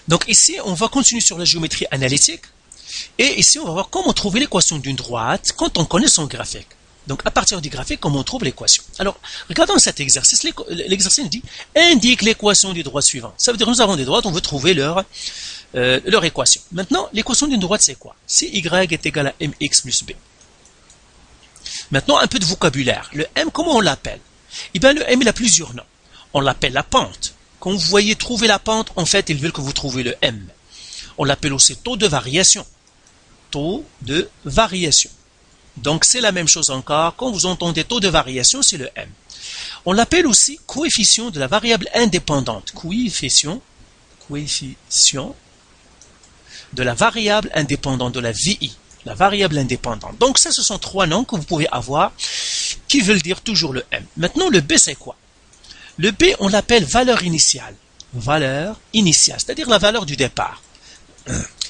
Donc ici, on va continuer sur la géométrie analytique. Et ici, on va voir comment trouver l'équation d'une droite quand on connaît son graphique. Donc, à partir du graphique, comment on trouve l'équation. Alors, regardons cet exercice. L'exercice dit « Indique l'équation des droites suivantes ». Ça veut dire que nous avons des droites, on veut trouver leur équation. Maintenant, l'équation d'une droite, c'est quoi? C'est y est égal à mx plus b. Maintenant, un peu de vocabulaire. Le m, comment on l'appelle? Eh bien, le m, il a plusieurs noms. On l'appelle la pente. Quand vous voyez trouver la pente, en fait, ils veulent que vous trouviez le m. On l'appelle aussi taux de variation. Taux de variation. Donc, c'est la même chose encore. Quand vous entendez taux de variation, c'est le m. On l'appelle aussi coefficient de la variable indépendante. Coefficient de la variable indépendante, de la VI. La variable indépendante. Donc, ça, ce sont trois noms que vous pouvez avoir qui veulent dire toujours le m. Maintenant, le b, c'est quoi? Le b, on l'appelle valeur initiale. Valeur initiale, c'est-à-dire la valeur du départ.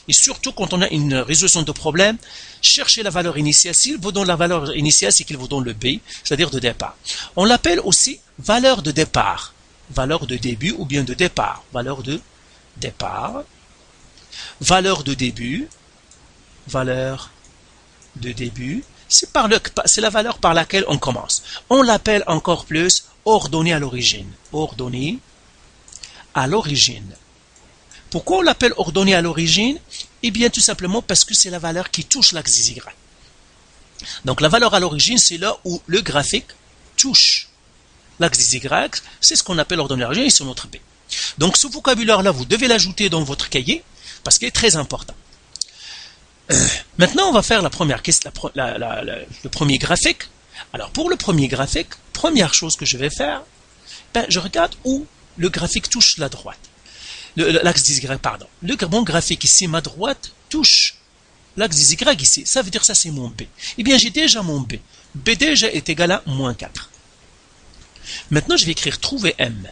Et surtout, quand on a une résolution de problème, cherchez la valeur initiale. S'il vous donne la valeur initiale, c'est qu'il vous donne le B, c'est-à-dire de départ. On l'appelle aussi valeur de départ. Valeur de début ou bien de départ. Valeur de départ. Valeur de début. Valeur de début. C'est la valeur par laquelle on commence. On l'appelle encore plus ordonnée à l'origine. Ordonnée à l'origine. Pourquoi on l'appelle ordonnée à l'origine? Eh bien, tout simplement parce que c'est la valeur qui touche l'axe Y. Donc, la valeur à l'origine, c'est là où le graphique touche l'axe Y. C'est ce qu'on appelle ordonnée à l'origine et c'est notre B. Donc, ce vocabulaire-là, vous devez l'ajouter dans votre cahier parce qu'il est très important. Maintenant, on va faire la première question, le premier graphique. Alors, pour le premier graphique, première chose que je vais faire, je regarde où le graphique touche la droite. L'axe des Y, pardon. Mon graphique ici, ma droite, touche l'axe des Y ici. Ça veut dire ça, c'est mon B. Eh bien, j'ai déjà mon B. B déjà est égal à moins 4. Maintenant, je vais écrire trouver M.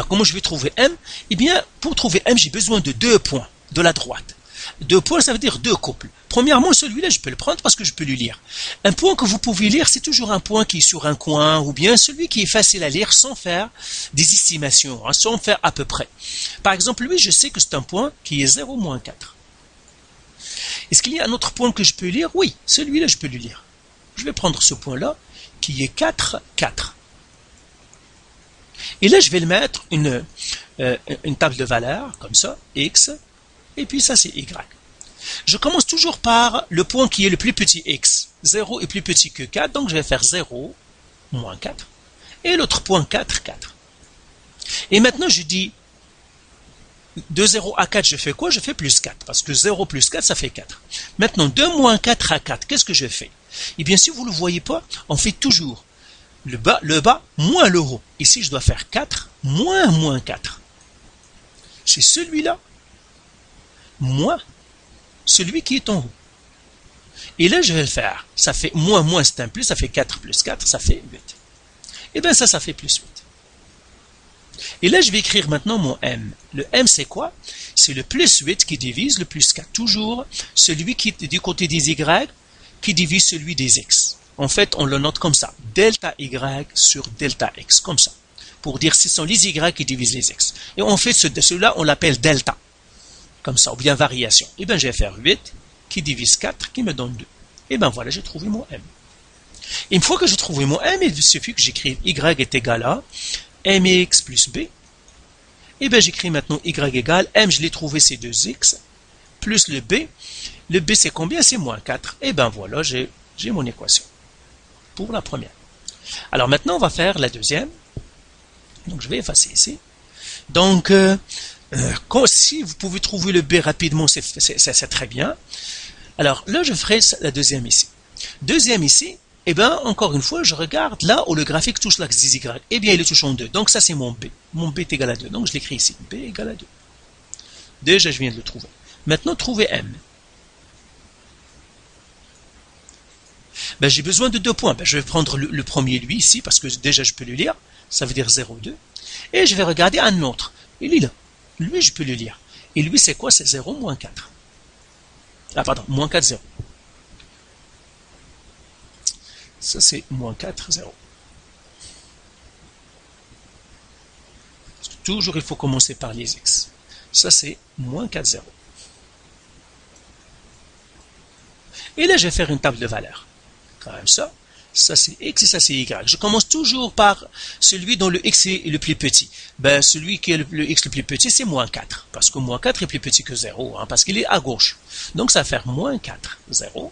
Comment je vais trouver M? Eh bien, pour trouver M, j'ai besoin de 2 points de la droite. 2 points, ça veut dire 2 couples. Premièrement, celui-là, je peux le prendre parce que je peux le lire. Un point que vous pouvez lire, c'est toujours un point qui est sur un coin, ou bien celui qui est facile à lire sans faire des estimations, sans faire à peu près. Par exemple, lui, je sais que c'est un point qui est 0, moins 4. Est-ce qu'il y a un autre point que je peux lire? Oui, celui-là, je peux le lire. Je vais prendre ce point-là, qui est 4, 4. Et là, je vais le mettre une table de valeurs, comme ça, x, et puis ça, c'est y. Je commence toujours par le point qui est le plus petit, x. 0 est plus petit que 4, donc je vais faire 0, moins 4. Et l'autre point, 4, 4. Et maintenant, je dis, de 0 à 4, je fais quoi? Je fais plus 4, parce que 0 plus 4, ça fait 4. Maintenant, de moins 4 à 4, qu'est-ce que je fais? Eh bien, si vous ne le voyez pas, on fait toujours le bas moins le haut. Ici, je dois faire 4 moins 4. C'est celui-là moins celui qui est en haut. Et là, je vais le faire. Ça fait moins, c'est un plus, ça fait 4 plus 4, ça fait 8. Et bien ça fait plus 8. Et là, je vais écrire maintenant mon M. Le M, c'est quoi? C'est le plus 8 qui divise le plus 4. Toujours celui qui est du côté des Y qui divise celui des X. En fait, on le note comme ça. Delta Y sur delta X, comme ça. Pour dire ce sont les Y qui divisent les X. Et on fait celui-là, on l'appelle delta. Comme ça, ou bien variation. Et bien, je vais faire 8 qui divise 4 qui me donne 2. Et bien voilà, j'ai trouvé mon M. Et une fois que j'ai trouvé mon M, il suffit que j'écrive Y est égal à mx plus b. Et bien, j'écris maintenant Y égale M, je l'ai trouvé, c'est 2x, plus le B. Le B, c'est combien? C'est moins 4. Et bien voilà, j'ai mon équation pour la première. Alors maintenant, on va faire la deuxième. Donc, je vais effacer ici. Donc, si vous pouvez trouver le B rapidement, c'est très bien. Alors là, je ferai la deuxième ici. Deuxième ici, eh bien, encore une fois, je regarde là où le graphique touche l'axe des Y. Eh bien, il est touche en 2. Donc ça, c'est mon B. Mon B est égal à 2. Donc je l'écris ici. B égale à 2. Déjà, je viens de le trouver. Maintenant, trouver M. Ben, j'ai besoin de 2 points. Ben, je vais prendre le premier, lui, ici, parce que déjà, je peux le lire. Ça veut dire 0, 2. Et je vais regarder un autre. Il est là. Lui, je peux le lire. Et lui, c'est quoi? C'est 0, moins 4. Ah, pardon, moins 4, 0. Ça, c'est moins 4, 0. toujours il faut commencer par les x. Ça c'est moins 4, 0. Et là, je vais faire une table de valeurs. Comme ça c'est x et ça c'est y. Je commence toujours par celui dont le x est le plus petit. Ben, celui qui est le x le plus petit, c'est moins 4. Parce que moins 4 est plus petit que 0, hein, parce qu'il est à gauche. Donc ça va faire moins 4, 0.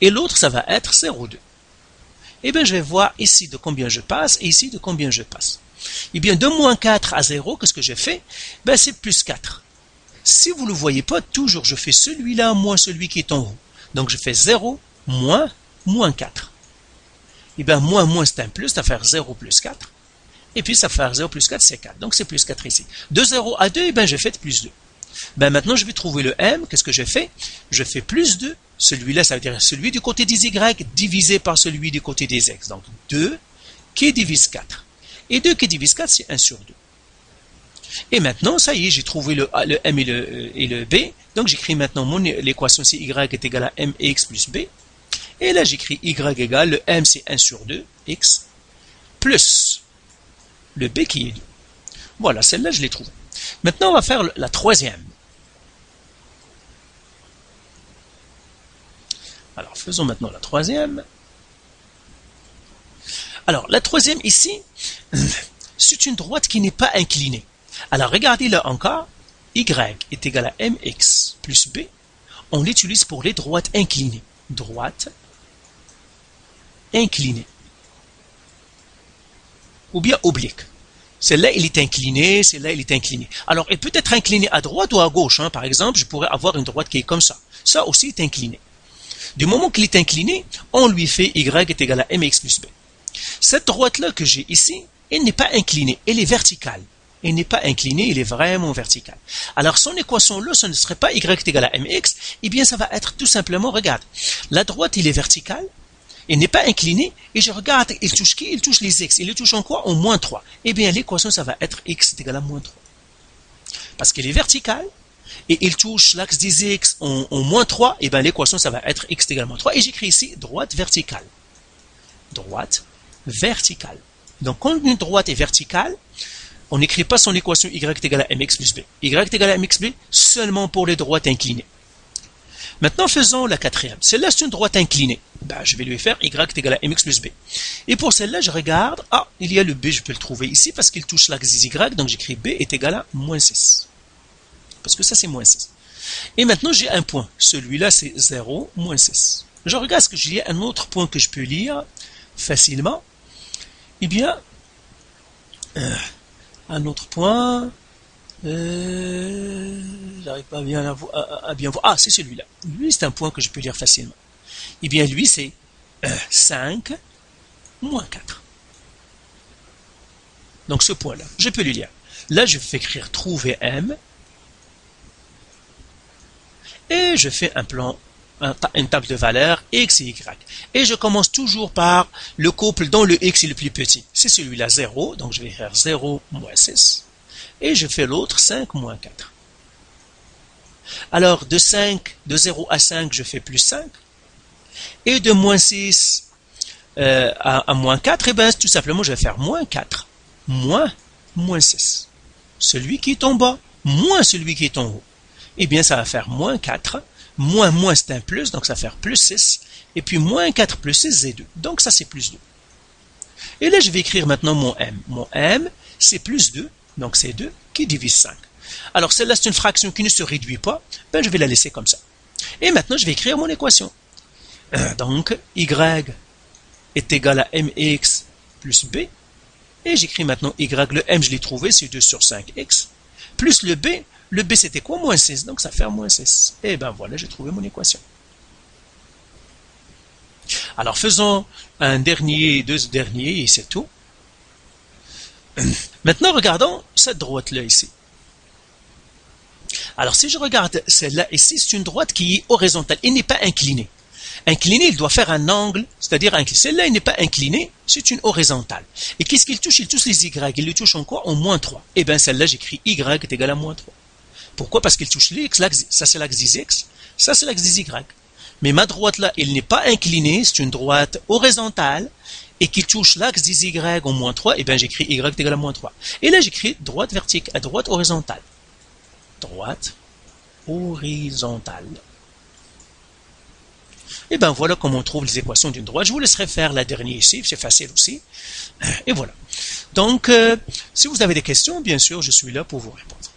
Et l'autre, ça va être 0,2. Et bien, je vais voir ici de combien je passe et ici de combien je passe. Et bien, de moins 4 à 0, qu'est-ce que j'ai fait? Ben, c'est plus 4. Si vous ne le voyez pas, toujours je fais celui-là moins celui qui est en haut. Donc je fais 0 moins moins 4. Et bien moins c'est un plus, ça va faire 0 plus 4. Et puis ça va faire 0 plus 4, c'est 4. Donc c'est plus 4 ici. De 0 à 2, et bien j'ai fait plus 2. Ben maintenant je vais trouver le m, qu'est-ce que j'ai fait? Je fais plus 2, celui-là ça veut dire celui du côté des y divisé par celui du côté des x. Donc 2 qui divise 4. Et 2 qui divise 4, c'est 1 sur 2. Et maintenant, ça y est, j'ai trouvé le m et le b. Donc j'écris maintenant l'équation, c'est y est égal à mx plus b. Et là, j'écris y égale, le m c'est 1 sur 2, x, plus le b qui est 2. Voilà, celle-là, je l'ai trouvée. Maintenant, on va faire la troisième. Alors, faisons maintenant la troisième. Alors, la troisième ici, c'est une droite qui n'est pas inclinée. Alors, regardez là encore, y est égal à mx plus b. On l'utilise pour les droites inclinées. Droite inclinée. Ou bien oblique. Celle-là, il est incliné, celle-là, il est incliné. Alors, elle peut être inclinée à droite ou à gauche. Hein. Par exemple, je pourrais avoir une droite qui est comme ça. Ça aussi est incliné. Du moment qu'il est incliné, on lui fait y est égal à mx plus b. Cette droite-là que j'ai ici, elle n'est pas inclinée, elle est verticale. Elle n'est pas inclinée, elle est vraiment verticale. Alors, son équation-là, ce ne serait pas y est égal à mx, eh bien, ça va être tout simplement, regarde, la droite, elle est verticale, elle n'est pas inclinée, et je regarde, il touche qui? Il touche les x. Il le touche en quoi? En moins 3. Eh bien, l'équation, ça va être x est égal à moins 3. Parce qu'elle est verticale, et il touche l'axe des x en moins 3, eh bien, l'équation, ça va être x est égal à moins 3. Et j'écris ici droite verticale. Droite verticale. Donc, quand une droite est verticale, on n'écrit pas son équation y est égal à mx plus b. Y est égal à mx b seulement pour les droites inclinées. Maintenant, faisons la quatrième. Celle-là, c'est une droite inclinée. Ben, je vais lui faire y est égal à mx plus b. Et pour celle-là, je regarde. Ah, il y a le b, je peux le trouver ici parce qu'il touche l'axe des y. Donc, j'écris b est égal à moins 6. Parce que ça, c'est moins 6. Et maintenant, j'ai un point. Celui-là, c'est 0, moins 6. Je regarde ce que j'ai un autre point que je peux lire facilement. Eh bien, un autre point, j'arrive pas bien à bien voir. Ah, c'est celui-là. Lui, c'est un point que je peux lire facilement. Eh bien, lui, c'est 5 moins 4. Donc, ce point-là, je peux le lire. Là, je vais écrire trouver m. Et je fais une table de valeurs x et y. Et je commence toujours par le couple dont le x est le plus petit. C'est celui-là 0, donc je vais faire 0 moins 6. Et je fais l'autre 5 moins 4. Alors de 0 à 5, je fais plus 5. Et de moins 6 à moins 4, et bien tout simplement je vais faire moins 4. Moins 6. Celui qui est en bas, moins celui qui est en haut. Eh bien ça va faire moins 4. Moins c'est un plus, donc ça va faire plus 6. Et puis moins 4 plus 6, c'est 2. Donc ça c'est plus 2. Et là je vais écrire maintenant mon m. Mon m c'est plus 2, donc c'est 2 qui divise 5. Alors celle-là c'est une fraction qui ne se réduit pas, ben je vais la laisser comme ça. Et maintenant je vais écrire mon équation. Donc y est égal à mx plus b. Et j'écris maintenant y, le m je l'ai trouvé, c'est 2 sur 5x. Plus le b c'était quoi? Moins 6, donc ça fait moins 6. Et ben voilà, j'ai trouvé mon équation. Alors faisons un dernier, deux derniers, et c'est tout. Maintenant, regardons cette droite-là ici. Alors si je regarde celle-là ici, c'est une droite qui est horizontale, elle n'est pas inclinée. Inclinée, il doit faire un angle, c'est-à-dire incliné. Celle-là, elle n'est pas inclinée, c'est une horizontale. Et qu'est-ce qu'il touche? Il touche les y. Il le touche en quoi? En moins 3. Et bien celle-là, j'écris y est égal à moins 3. Pourquoi? Parce qu'il touche les x, ça c'est l'axe des x, ça c'est l'axe des y. mais ma droite là, elle n'est pas inclinée, c'est une droite horizontale, et qui touche l'axe des y en moins 3, et bien j'écris y est égal à moins 3. Et là j'écris droite verticale, droite horizontale. Droite horizontale. Et bien voilà comment on trouve les équations d'une droite. Je vous laisserai faire la dernière ici, c'est facile aussi. Et voilà. Donc, si vous avez des questions, bien sûr, je suis là pour vous répondre.